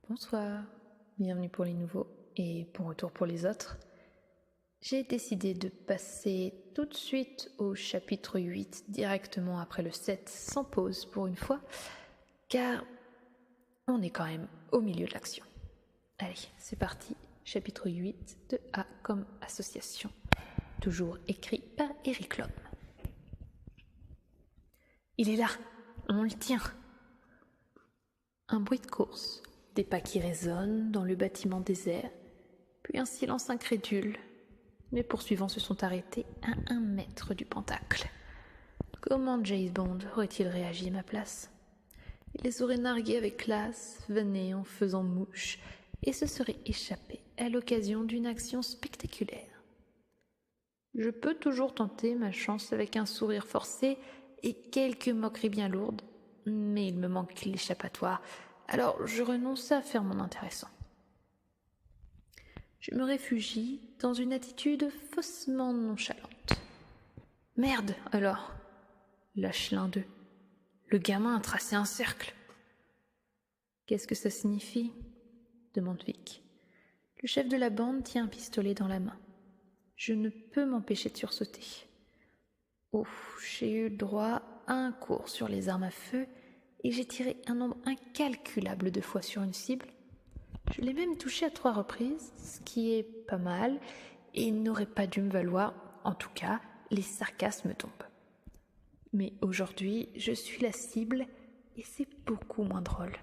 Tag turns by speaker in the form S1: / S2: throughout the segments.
S1: Bonsoir, bienvenue pour les nouveaux et bon retour pour les autres. J'ai décidé de passer tout de suite au chapitre 8 directement après le 7 sans pause pour une fois, car on est quand même au milieu de l'action. Allez, c'est parti, chapitre 8 de A comme association, toujours écrit par Eric Lhomme. Il est là, on le tient. Un bruit de course, des pas qui résonnent dans le bâtiment désert, puis un silence incrédule. Les poursuivants se sont arrêtés à 1 mètre du pentacle. Comment James Bond aurait-il réagi à ma place? Il les aurait nargués avec classe, venait en faisant mouche, et se serait échappé à l'occasion d'une action spectaculaire. Je peux toujours tenter ma chance avec un sourire forcé et quelques moqueries bien lourdes, mais il me manque l'échappatoire, alors je renonce à faire mon intéressant. Je me réfugie dans une attitude faussement nonchalante. « Merde, alors !» lâche l'un d'eux. Le gamin a tracé un cercle. « Qu'est-ce que ça signifie ?» demande Vic. Le chef de la bande tient un pistolet dans la main. Je ne peux m'empêcher de sursauter. J'ai eu droit à un cours sur les armes à feu et j'ai tiré un nombre incalculable de fois sur une cible. Je l'ai même touché à 3 reprises, ce qui est pas mal et n'aurait pas dû me valoir, en tout cas, les sarcasmes tombent. Mais aujourd'hui, je suis la cible et c'est beaucoup moins drôle.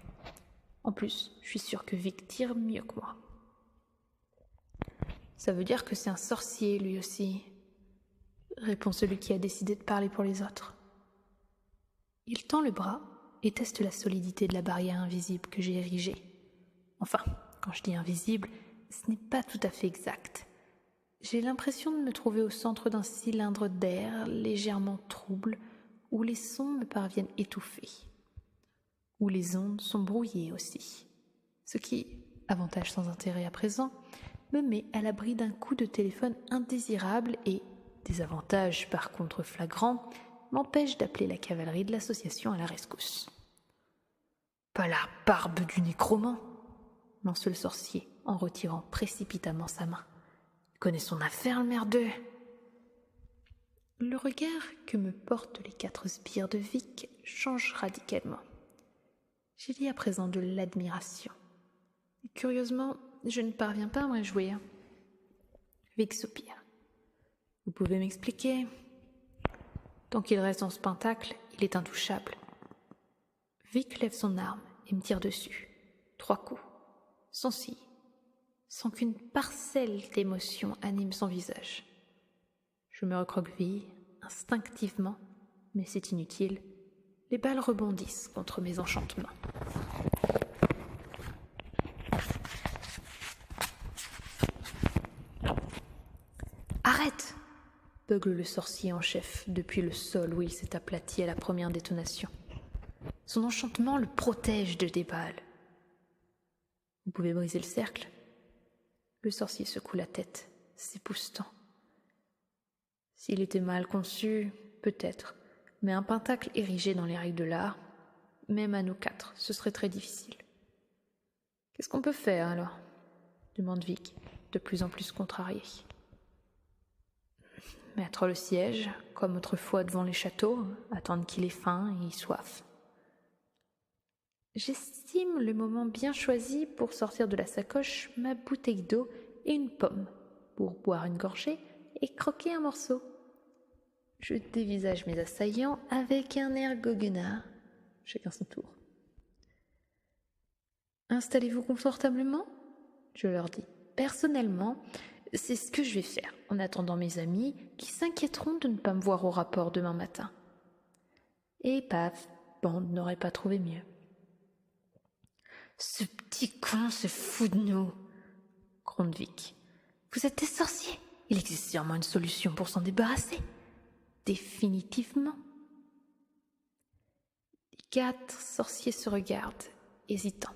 S1: En plus, je suis sûre que Vic tire mieux que moi. Ça veut dire que c'est un sorcier, lui aussi, répond celui qui a décidé de parler pour les autres. Il tend le bras et teste la solidité de la barrière invisible que j'ai érigée. Enfin, quand je dis invisible, ce n'est pas tout à fait exact. J'ai l'impression de me trouver au centre d'un cylindre d'air légèrement trouble où les sons me parviennent étouffés, où les ondes sont brouillées aussi, ce qui, avantage sans intérêt à présent, me met à l'abri d'un coup de téléphone indésirable et, désavantage par contre flagrant, m'empêche d'appeler la cavalerie de l'association à la rescousse. « Pas la barbe du nécromant !» lance le sorcier en retirant précipitamment sa main. « Il connaît son affaire, le merdeux !» Le regard que me portent les 4 sbires de Vic change radicalement. J'y lis à présent de l'admiration. Et curieusement, je ne parviens pas à me réjouir. Vic soupire. « Vous pouvez m'expliquer ?» Tant qu'il reste dans ce pentacle, il est intouchable. Vic lève son arme et me tire dessus. 3 coups, sans cille, sans qu'une parcelle d'émotion anime son visage. Je me recroqueville instinctivement, mais c'est inutile. Les balles rebondissent contre mes enchantements. « Arrête !» beugle le sorcier en chef depuis le sol où il s'est aplati à la première détonation. Son enchantement le protège de des balles. « Vous pouvez briser le cercle ?» Le sorcier secoue la tête, s'époussetant. S'il était mal conçu, peut-être, mais un pentacle érigé dans les règles de l'art, même à nous 4, ce serait très difficile. « Qu'est-ce qu'on peut faire alors ?» demande Vic, de plus en plus contrarié. Mettre le siège, comme autrefois devant les châteaux, attendre qu'il ait faim et soif. J'estime le moment bien choisi pour sortir de la sacoche ma bouteille d'eau et une pomme, pour boire une gorgée et croquer un morceau. Je dévisage mes assaillants avec un air goguenard, chacun son tour. « Installez-vous confortablement ?» je leur dis. « Personnellement, c'est ce que je vais faire, en attendant mes amis qui s'inquiéteront de ne pas me voir au rapport demain matin. » Et paf, Bond n'aurait pas trouvé mieux. « Ce petit con se fout de nous !» gronde Vic. « Vous êtes des sorciers, il existe sûrement une solution pour s'en débarrasser. Définitivement. » Les 4 sorciers se regardent, hésitants.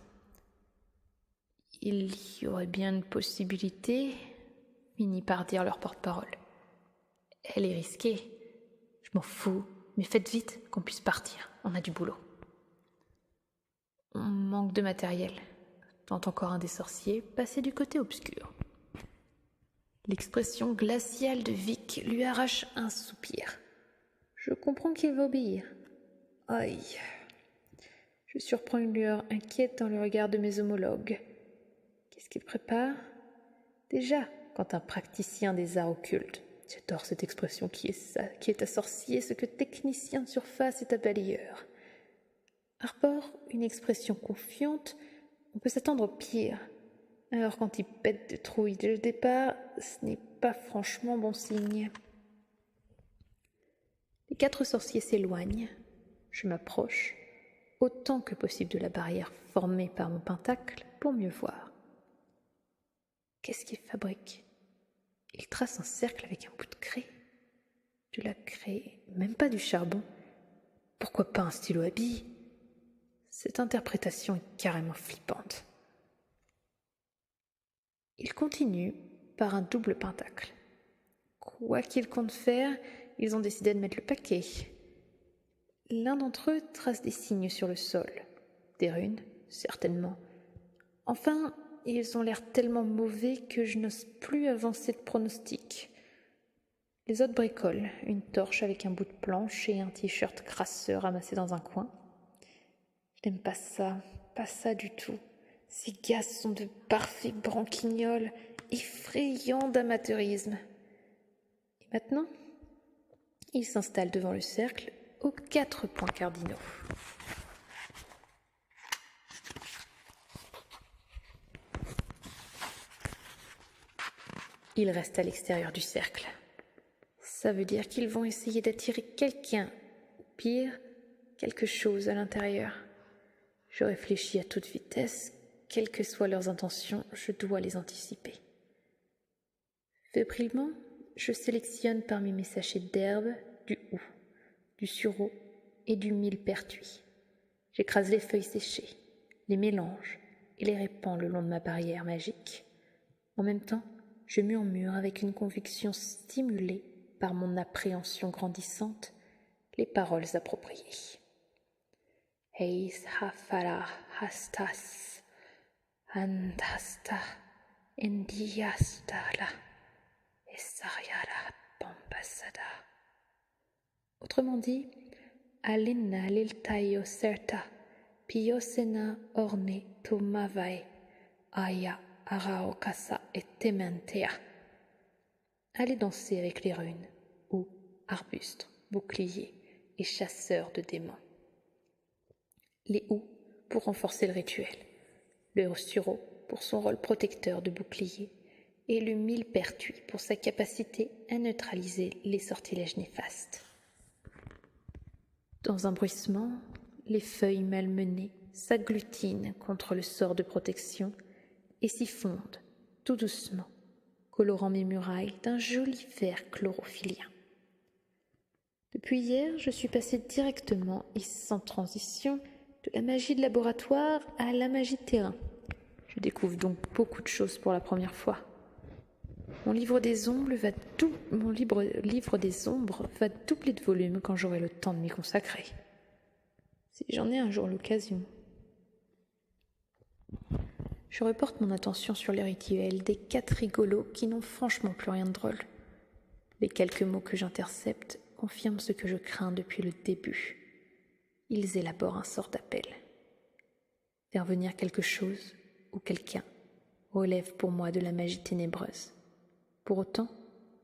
S1: « Il y aurait bien une possibilité, » finit par dire leur porte-parole. « Elle est risquée. Je m'en fous, mais faites vite qu'on puisse partir, on a du boulot. » On manque de matériel. tente encore un des sorciers, passer du côté obscur. L'expression glaciale de Vic lui arrache un soupir. Je comprends qu'il va obéir. Aïe. Je surprends une lueur inquiète dans le regard de mes homologues. Qu'est-ce qu'il prépare ? Déjà, quand un praticien des arts occultes, j'adore cette expression qui est à sorcier ce que technicien de surface est à balayeur, arbore une expression confiante, on peut s'attendre au pire. Alors quand il pète de trouille dès le départ, ce n'est pas franchement bon signe. Les 4 sorciers s'éloignent. Je m'approche, autant que possible de la barrière formée par mon pentacle pour mieux voir. Qu'est-ce qu'il fabrique ? Il trace un cercle avec un bout de craie. De la craie, même pas du charbon. Pourquoi pas un stylo à billes ? Cette interprétation est carrément flippante. Il continue par un double pentacle. Quoi qu'ils comptent faire, ils ont décidé de mettre le paquet. L'un d'entre eux trace des signes sur le sol. Des runes, certainement. Enfin, ils ont l'air tellement mauvais que je n'ose plus avancer de pronostic. Les autres bricolent, une torche avec un bout de planche et un t-shirt crasseux ramassé dans un coin. Je n'aime pas ça du tout. Ces gars sont de parfaits branquignoles, effrayants d'amateurisme. Et maintenant, ils s'installent devant le cercle aux 4 points cardinaux. Ils restent à l'extérieur du cercle. Ça veut dire qu'ils vont essayer d'attirer quelqu'un, ou pire, quelque chose à l'intérieur. Je réfléchis à toute vitesse, quelles que soient leurs intentions, je dois les anticiper. Fébrilement, je sélectionne parmi mes sachets d'herbe, du hou, du sureau et du millepertuis. J'écrase les feuilles séchées, les mélange et les répands le long de ma barrière magique. En même temps, je murmure avec une conviction stimulée par mon appréhension grandissante les paroles appropriées. Eis hafara hastas, andasta, endiastala, esariara pampasada. Autrement dit, alena liltaio certa, piosena orne tomavae, aya araokasa et tementea. Allez danser avec les runes, ou arbustes, boucliers et chasseurs de démons. Les hous pour renforcer le rituel, le sureau pour son rôle protecteur de bouclier et le millepertuis pour sa capacité à neutraliser les sortilèges néfastes. Dans un bruissement, les feuilles malmenées s'agglutinent contre le sort de protection et s'y fondent, tout doucement, colorant mes murailles d'un joli vert chlorophyllien. Depuis hier, je suis passée directement et sans transition de la magie de laboratoire à la magie de terrain. Je découvre donc beaucoup de choses pour la première fois. Mon livre des ombres va doubler de volume quand j'aurai le temps de m'y consacrer. Si j'en ai un jour l'occasion. Je reporte mon attention sur les rituels des 4 rigolos qui n'ont franchement plus rien de drôle. Les quelques mots que j'intercepte confirment ce que je crains depuis le début. Ils élaborent un sort d'appel. Faire venir quelque chose ou quelqu'un relève pour moi de la magie ténébreuse. Pour autant,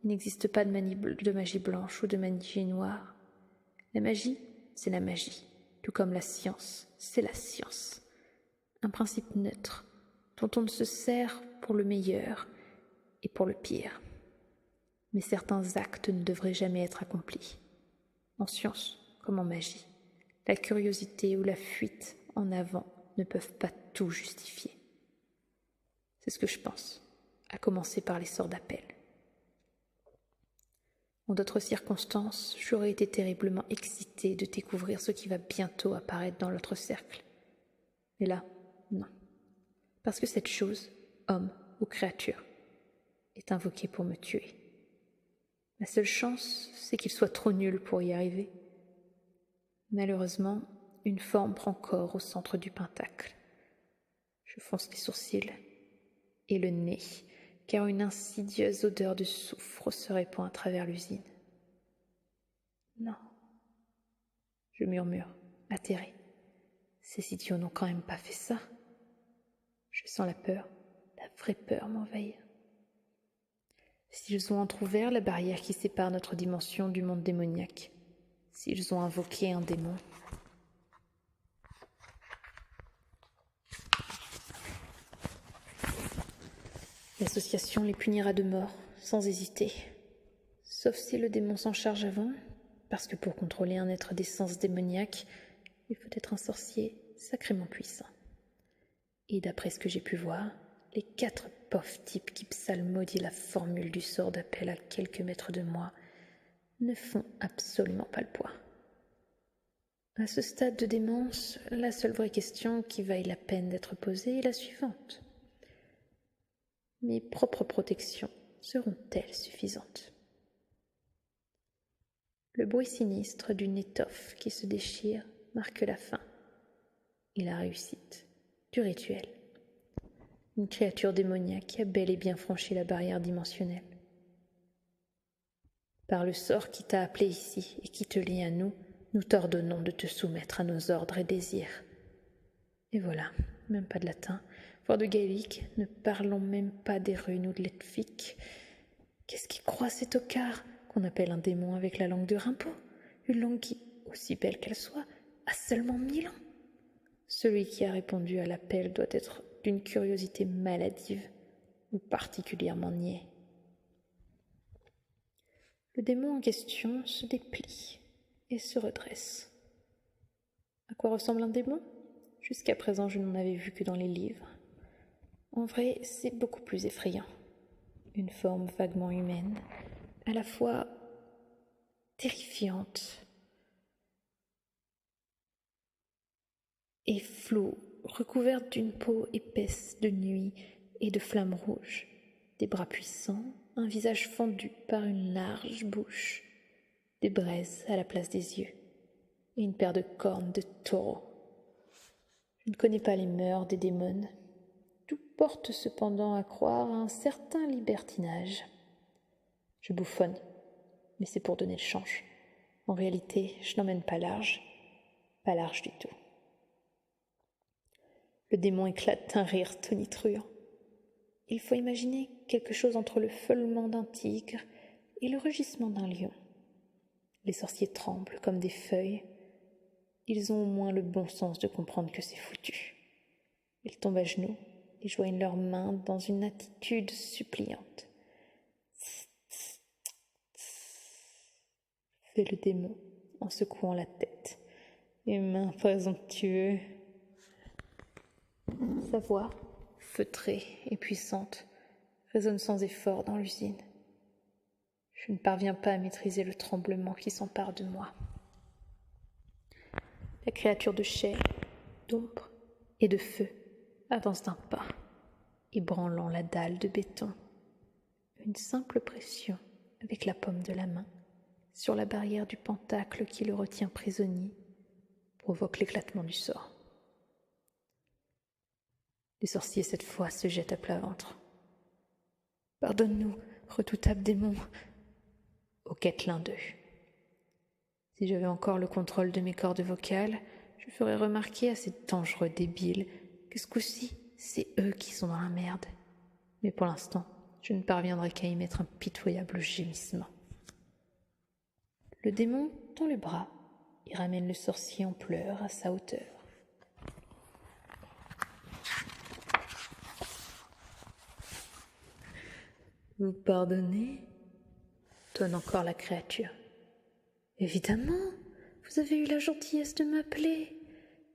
S1: il n'existe pas de magie blanche ou de magie noire. La magie, c'est la magie, tout comme la science, c'est la science. Un principe neutre, dont on ne se sert pour le meilleur et pour le pire. Mais certains actes ne devraient jamais être accomplis. En science, comme en magie, la curiosité ou la fuite en avant ne peuvent pas tout justifier. C'est ce que je pense, à commencer par les sorts d'appel. En d'autres circonstances, j'aurais été terriblement excitée de découvrir ce qui va bientôt apparaître dans l'autre cercle. Mais là, non. Parce que cette chose, homme ou créature, est invoquée pour me tuer. Ma seule chance, c'est qu'il soit trop nul pour y arriver. Malheureusement, une forme prend corps au centre du pentacle. Je fronce les sourcils et le nez, car une insidieuse odeur de soufre se répand à travers l'usine. Non, je murmure, atterré. Ces idiots n'ont quand même pas fait ça. Je sens la peur, la vraie peur m'envahir. S'ils ont entrouvert la barrière qui sépare notre dimension du monde démoniaque, s'ils ont invoqué un démon, l'association les punira de mort, sans hésiter. Sauf si le démon s'en charge avant, parce que pour contrôler un être d'essence démoniaque, il faut être un sorcier sacrément puissant. Et d'après ce que j'ai pu voir, les 4 pauvres types qui psalmodient la formule du sort d'appel à quelques mètres de moi ne font absolument pas le poids. À ce stade de démence, la seule vraie question qui vaille la peine d'être posée est la suivante. Mes propres protections seront-elles suffisantes ? Le bruit sinistre d'une étoffe qui se déchire marque la fin et la réussite du rituel. Une créature démoniaque a bel et bien franchi la barrière dimensionnelle. Par le sort qui t'a appelé ici et qui te lie à nous, nous t'ordonnons de te soumettre à nos ordres et désirs. Et voilà, même pas de latin, voire de gaélique, ne parlons même pas des runes ou de l'elfique. Qu'est-ce qui croit ces tocards qu'on appelle un démon avec la langue de Rimbaud, une langue qui, aussi belle qu'elle soit, a seulement 1000 ans. Celui qui a répondu à l'appel doit être d'une curiosité maladive ou particulièrement niais. Le démon en question se déplie et se redresse. À quoi ressemble un démon ? Jusqu'à présent, je n'en avais vu que dans les livres. En vrai, c'est beaucoup plus effrayant. Une forme vaguement humaine, à la fois terrifiante et floue, recouverte d'une peau épaisse de nuit et de flammes rouges, des bras puissants, un visage fendu par une large bouche, des braises à la place des yeux et une paire de cornes de taureau. Je ne connais pas les mœurs des démons. Tout porte cependant à croire à un certain libertinage. Je bouffonne, mais c'est pour donner le change. En réalité, je n'emmène pas large du tout. Le démon éclate d'un rire tonitruant. Il faut imaginer quelque chose entre le feulement d'un tigre et le rugissement d'un lion. Les sorciers tremblent comme des feuilles. Ils ont au moins le bon sens de comprendre que c'est foutu. Ils tombent à genoux et joignent leurs mains dans une attitude suppliante. Fait le démon en secouant la tête. Humain présomptueux. Sa voix, feutrée et puissante, résonne sans effort dans l'usine. Je ne parviens pas à maîtriser le tremblement qui s'empare de moi. La créature de chair, d'ombre et de feu avance d'un pas, ébranlant la dalle de béton. Une simple pression avec la paume de la main sur la barrière du pentacle qui le retient prisonnier provoque l'éclatement du sort. Les sorciers cette fois se jettent à plat ventre. « Pardonne-nous, redoutable démon !» hoquette l'un d'eux. Si j'avais encore le contrôle de mes cordes vocales, je ferais remarquer à ces dangereux débiles que ce coup-ci, c'est eux qui sont dans la merde. Mais pour l'instant, je ne parviendrai qu'à y mettre un pitoyable gémissement. Le démon tend le bras et ramène le sorcier en pleurs à sa hauteur. Vous pardonnez ? Tonne encore la créature. Évidemment, vous avez eu la gentillesse de m'appeler.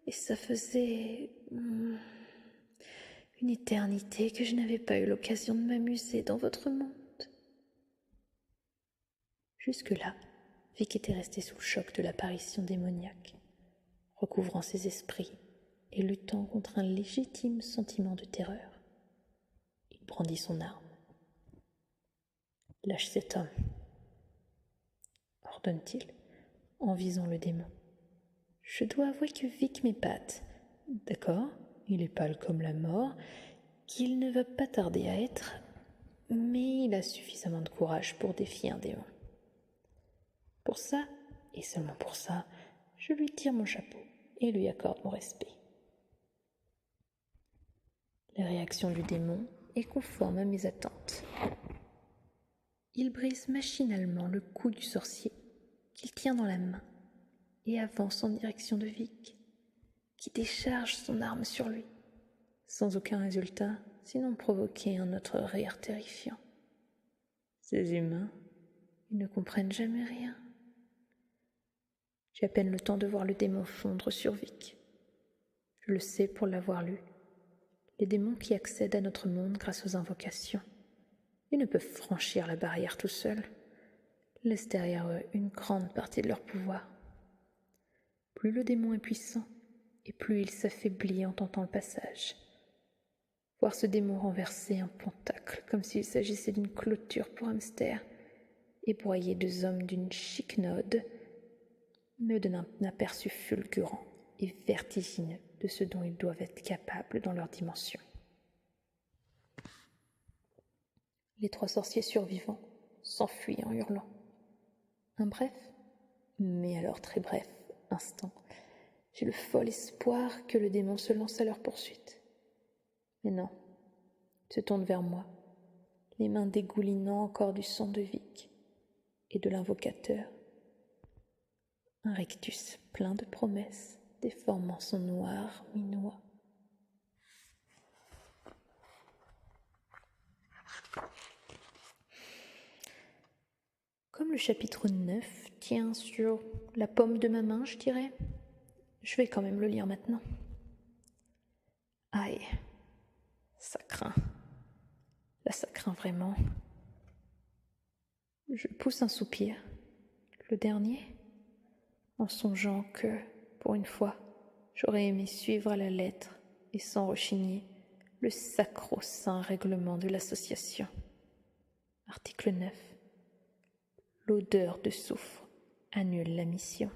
S1: Et ça faisait une éternité que je n'avais pas eu l'occasion de m'amuser dans votre monde. Jusque-là, Vic était resté sous le choc de l'apparition démoniaque, recouvrant ses esprits et luttant contre un légitime sentiment de terreur. Il brandit son arme. « Lâche cet homme », ordonne-t-il, en visant le démon. Je dois avouer que Vic m'épate. D'accord, il est pâle comme la mort, qu'il ne va pas tarder à être, mais il a suffisamment de courage pour défier un démon. Pour ça, et seulement pour ça, je lui tire mon chapeau et lui accorde mon respect. La réaction du démon est conforme à mes attentes. Il brise machinalement le cou du sorcier qu'il tient dans la main et avance en direction de Vic, qui décharge son arme sur lui, sans aucun résultat, sinon provoquer un autre rire terrifiant. Ces humains, ils ne comprennent jamais rien. J'ai à peine le temps de voir le démon fondre sur Vic. Je le sais pour l'avoir lu. Les démons qui accèdent à notre monde grâce aux invocations, ils ne peuvent franchir la barrière tout seuls, laissent derrière eux une grande partie de leur pouvoir. Plus le démon est puissant, et plus il s'affaiblit en tentant le passage. Voir ce démon renverser un pentacle comme s'il s'agissait d'une clôture pour hamster et broyer deux hommes d'une chiquenaude me donne un aperçu fulgurant et vertigineux de ce dont ils doivent être capables dans leur dimension. Les 3 sorciers survivants s'enfuient en hurlant. Un bref, mais alors très bref, instant, j'ai le fol espoir que le démon se lance à leur poursuite. Mais non, il se tourne vers moi, les mains dégoulinant encore du sang de Vic et de l'invocateur. Un rictus plein de promesses, déformant son noir minois. Comme le chapitre 9 tient sur la paume de ma main, je dirais, je vais quand même le lire maintenant. Aïe, ça craint. Là, ça craint vraiment. Je pousse un soupir, le dernier, en songeant que, pour une fois, j'aurais aimé suivre à la lettre et sans rechigner le sacro-saint règlement de l'association. Article 9. L'odeur de soufre annule la mission.